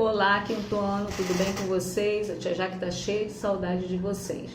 Olá, quinto ano, tudo bem com vocês? A tia Jaque está cheia de saudade de vocês.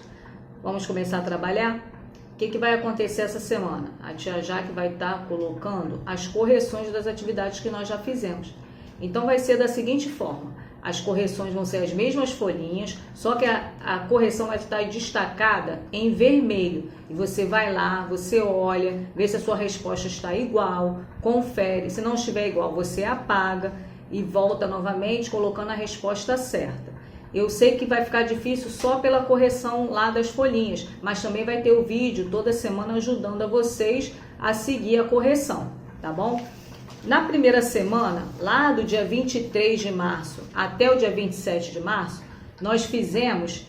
Vamos começar a trabalhar? O que vai acontecer essa semana? A tia Jaque vai estar colocando as correções das atividades que nós já fizemos. Então vai ser da seguinte forma: as correções vão ser as mesmas folhinhas, só que a correção vai estar destacada em vermelho. E você vai lá, você olha, vê se a sua resposta está igual, confere. Se não estiver igual, você apaga e volta novamente colocando a resposta certa. Eu sei que vai ficar difícil só pela correção lá das folhinhas, mas também vai ter o vídeo toda semana ajudando a vocês a seguir a correção, tá bom? Na primeira semana, lá do dia 23 de março até o dia 27 de março, nós fizemos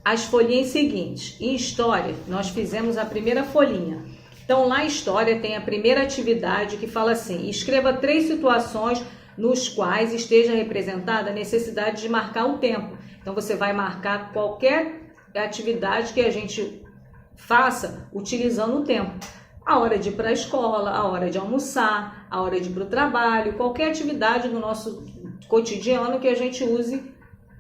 as folhinhas seguintes. Em História, nós fizemos a primeira folhinha. Então, lá em História tem a primeira atividade que fala assim: escreva 3 situações nos quais esteja representada a necessidade de marcar o tempo. Então, você vai marcar qualquer atividade que a gente faça utilizando o tempo. A hora de ir para a escola, a hora de almoçar, a hora de ir para o trabalho, qualquer atividade do nosso cotidiano que a gente use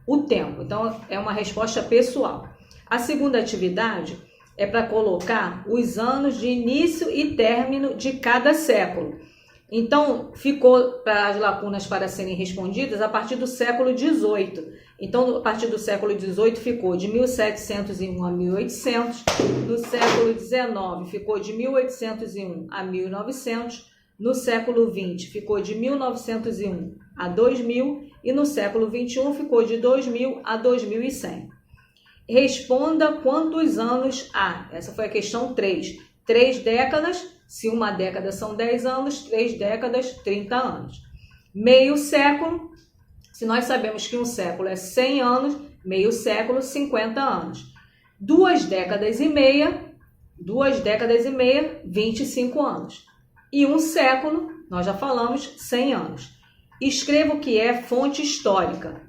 o tempo. Então, é uma resposta pessoal. A segunda atividade é para colocar os anos de início e término de cada século. Então, ficou para as lacunas para serem respondidas a partir do século XVIII. Então, a partir do século XVIII ficou de 1701 a 1800, no século XIX ficou de 1801 a 1900, no século XX ficou de 1901 a 2000 e no século XXI ficou de 2000 a 2100. Responda quantos anos há. Essa foi a questão 3. 3 décadas. Se uma década são 10 anos, 3 décadas, 30 anos. Meio século, se nós sabemos que um século é 100 anos, meio século, 50 anos. 2 décadas e meia, 25 anos. E um século, nós já falamos, 100 anos. Escreva o que é fonte histórica.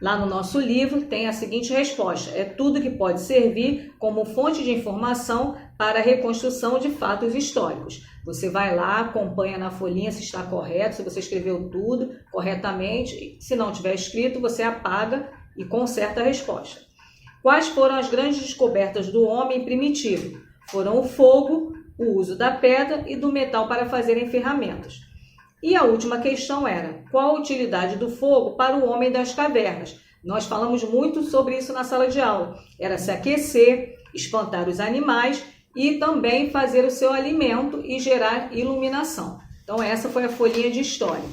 Lá no nosso livro tem a seguinte resposta: é tudo que pode servir como fonte de informação para a reconstrução de fatos históricos. Você vai lá, acompanha na folhinha se está correto, se você escreveu tudo corretamente. Se não tiver escrito, você apaga e conserta a resposta. Quais foram as grandes descobertas do homem primitivo? Foram o fogo, o uso da pedra e do metal para fazerem ferramentas. E a última questão era: qual a utilidade do fogo para o homem das cavernas? Nós falamos muito sobre isso na sala de aula. Era se aquecer, espantar os animais e também fazer o seu alimento e gerar iluminação. Então essa foi a folhinha de História.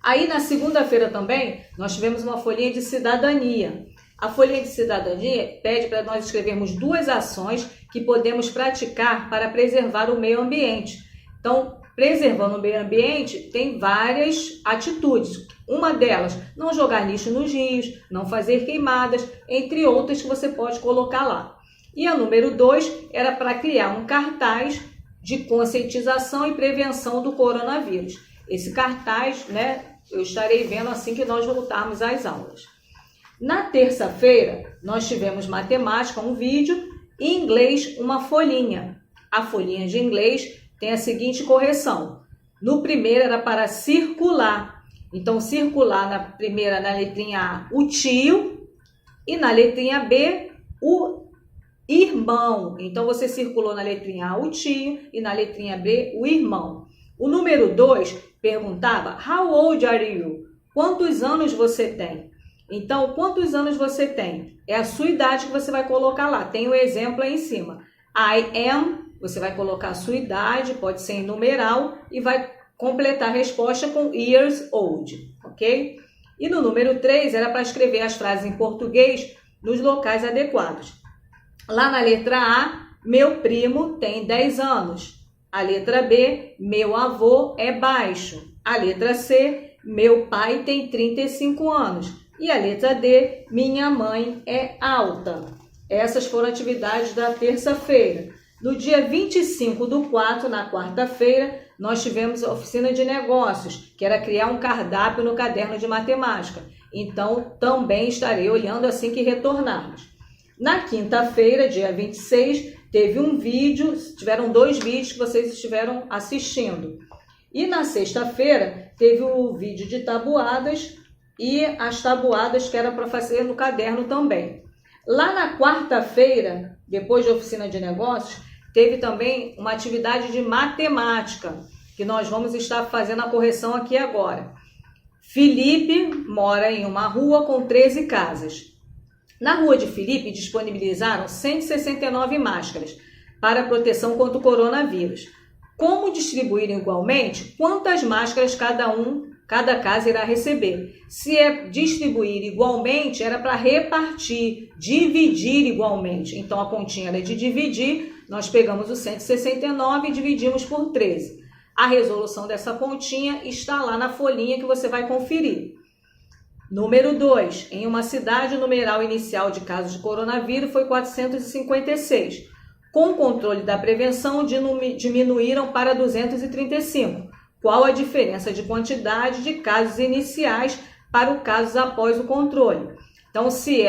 Aí na segunda-feira também nós tivemos uma folhinha de cidadania. A folhinha de cidadania pede para nós escrevermos 2 ações que podemos praticar para preservar o meio ambiente. Então, preservando o meio ambiente tem várias atitudes. Uma delas, não jogar lixo nos rios, não fazer queimadas, entre outras que você pode colocar lá. E a número 2 era para criar um cartaz de conscientização e prevenção do coronavírus. Esse cartaz, eu estarei vendo assim que nós voltarmos às aulas. Na terça-feira, nós tivemos matemática, um vídeo, e inglês, uma folhinha. A folhinha de inglês tem a seguinte correção: no primeiro era para circular. Então, circular na primeira, na letrinha A, o tio, e na letrinha B, o irmão. Então, você circulou na letrinha A o tio e na letrinha B o irmão. O número 2 perguntava: How old are you? Quantos anos você tem? Então, quantos anos você tem? É a sua idade que você vai colocar lá. Tem o exemplo aí em cima. I am. Você vai colocar a sua idade, pode ser em numeral, e vai completar a resposta com years old, ok? E no número 3 era para escrever as frases em português nos locais adequados. Lá na letra A, meu primo tem 10 anos. A letra B, meu avô é baixo. A letra C, meu pai tem 35 anos. E a letra D, minha mãe é alta. Essas foram atividades da terça-feira. No dia 25/4, na quarta-feira, nós tivemos a oficina de negócios, que era criar um cardápio no caderno de matemática. Então, também estarei olhando assim que retornarmos. Na quinta-feira, dia 26, teve um vídeo, tiveram 2 vídeos que vocês estiveram assistindo. E na sexta-feira, teve o vídeo de tabuadas e as tabuadas que era para fazer no caderno também. Lá na quarta-feira, depois da oficina de negócios, teve também uma atividade de matemática, que nós vamos estar fazendo a correção aqui agora. Felipe mora em uma rua com 13 casas. Na rua de Felipe, disponibilizaram 169 máscaras para proteção contra o coronavírus. Como distribuir igualmente? Quantas máscaras cada casa irá receber? Se é distribuir igualmente, era para repartir, dividir igualmente. Então, a continha era de dividir, nós pegamos os 169 e dividimos por 13. A resolução dessa continha está lá na folhinha que você vai conferir. Número 2. Em uma cidade, o numeral inicial de casos de coronavírus foi 456. Com o controle da prevenção, diminuíram para 235. Qual a diferença de quantidade de casos iniciais para os casos após o controle? Então, se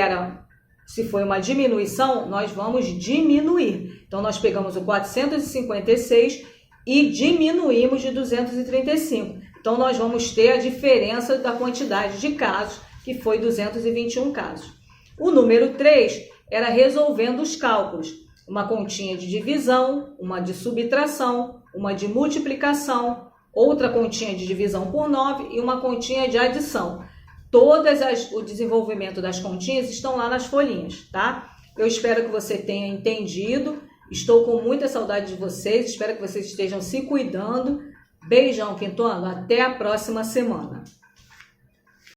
foi uma diminuição, nós vamos diminuir. Então, nós pegamos o 456 e diminuímos de 235. Então, nós vamos ter a diferença da quantidade de casos, que foi 221 casos. O número 3 era resolvendo os cálculos. Uma continha de divisão, uma de subtração, uma de multiplicação, outra continha de divisão por 9 e uma continha de adição. O desenvolvimento das continhas estão lá nas folhinhas, tá? Eu espero que você tenha entendido. Estou com muita saudade de vocês. Espero que vocês estejam se cuidando. Beijão, quinto ano. Até a próxima semana.